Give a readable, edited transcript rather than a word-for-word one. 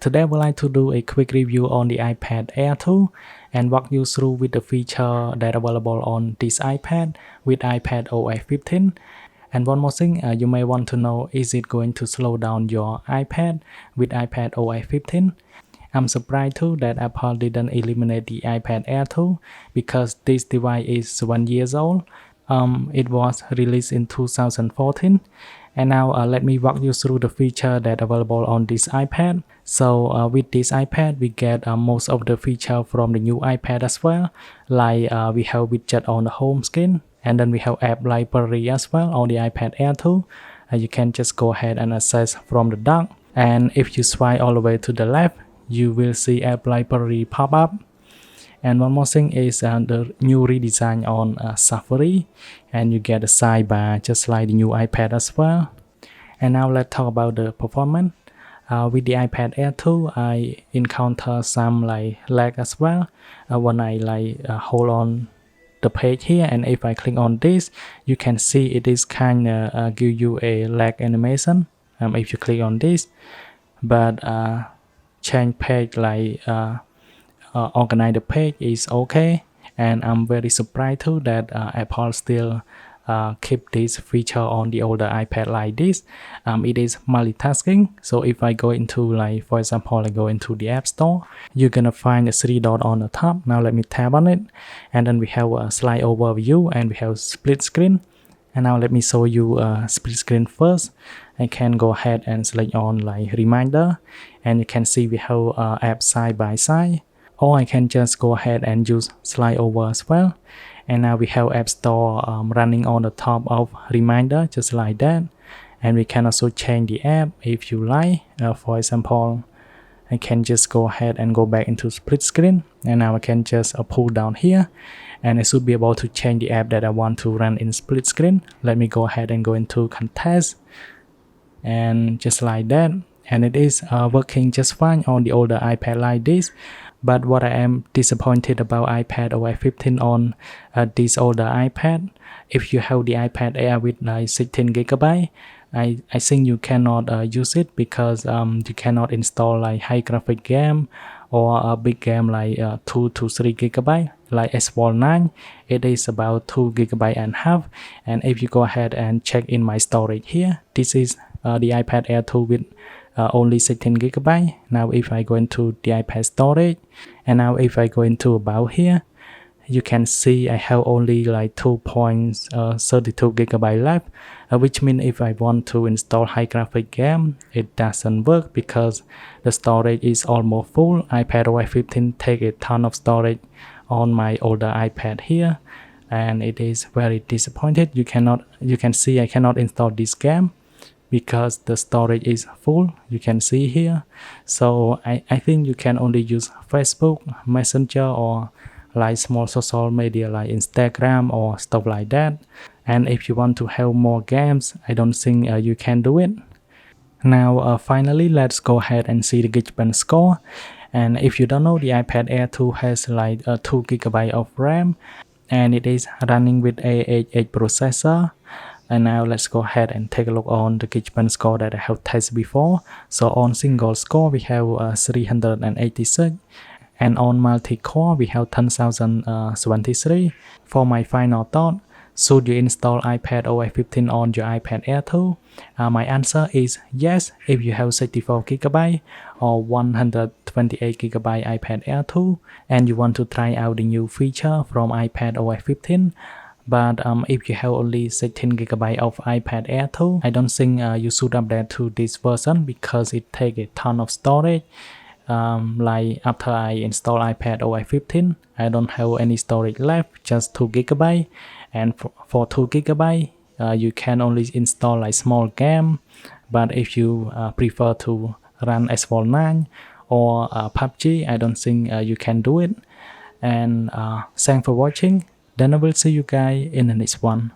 Today I would like to do a quick review on the iPad Air 2 and walk you through with the feature that are available on this iPad with iPadOS 15. And one more thing you may want to know, is it going to slow down your iPad with iPadOS 15? I'm surprised too that Apple didn't eliminate the iPad Air 2 because this device is 1 year old. It was released in 2014. And now let me walk you through the feature that are available on this iPad. So with this iPad we get most of the feature from the new iPad as well. Like we have widget on the home screen, and then we have app library as well on the iPad Air 2. You can just go ahead and access from the dock. And if you swipe all the way to the left, you will see app library pop up. And one more thing is the new redesign on Safari, and you get a sidebar just like the new iPad as well. And now let's talk about the performance. With the iPad Air 2, I encounter some lag as well when I hold on the page here, and if I click on this, you can see it is kinda give you a lag animation if you click on this. But change page organize the page is okay, and I'm very surprised too that Apple still keep this feature on the older iPad like this. It is multitasking. So if I go into for example, I go into the App Store, you're gonna find the three dot on the top. Now let me tap on it, and then we have a slide overview and we have split screen. And now let me show you split screen first. I can go ahead and select on reminder, and you can see we have app side by side. Or I can just go ahead and use slide over as well. And now we have App Store running on the top of reminder, just like that. And we can also change the app if you like. For example, I can just go ahead and go back into split screen. And now I can just pull down here, and I should be able to change the app that I want to run in split screen. Let me go ahead and go into context, and just like that. And it is working just fine on the older iPad like this. But what I am disappointed about iPadOS 15 on this older iPad, if you have the iPad Air with 16GB, I think you cannot use it because you cannot install high graphic game or a big game 2 to 3GB. Like S9, it is about 2GB and a half. And if you go ahead and check in my storage here, this is the iPad Air 2 with only 16GB. Now if I go into the iPad storage, and now if I go into about here, you can see I have only 2.32GB left, which means if I want to install high graphic game, it doesn't work because the storage is almost full. iPadOS 15 take a ton of storage on my older iPad here, and it is very disappointed. You can see I cannot install this game because the storage is full, you can see here. So I think you can only use Facebook, Messenger, or small social media like Instagram or stuff like that. And if you want to have more games, I don't think you can do it. Now finally, let's go ahead and see the GeekBench Score. And if you don't know, the iPad Air 2 has 2GB of RAM, and it is running with A88 processor. And now let's go ahead and take a look on the GeekBench Score that I have tested before. So on single score we have 386, and on multi-core we have 10,073. For my final thought, should you install iPadOS 15 on your iPad Air 2? My answer is yes, if you have 64GB or 128GB iPad Air 2 and you want to try out the new feature from iPadOS 15. But if you have only 16GB of iPad Air 2, I don't think you should update to this version because it takes a ton of storage. After I install iPadOS 15, I don't have any storage left, just 2GB. And for 2GB, you can only install small game. But if you prefer to run S9 or PUBG, I don't think you can do it. And thanks for watching. Then I will see you guys in the next one.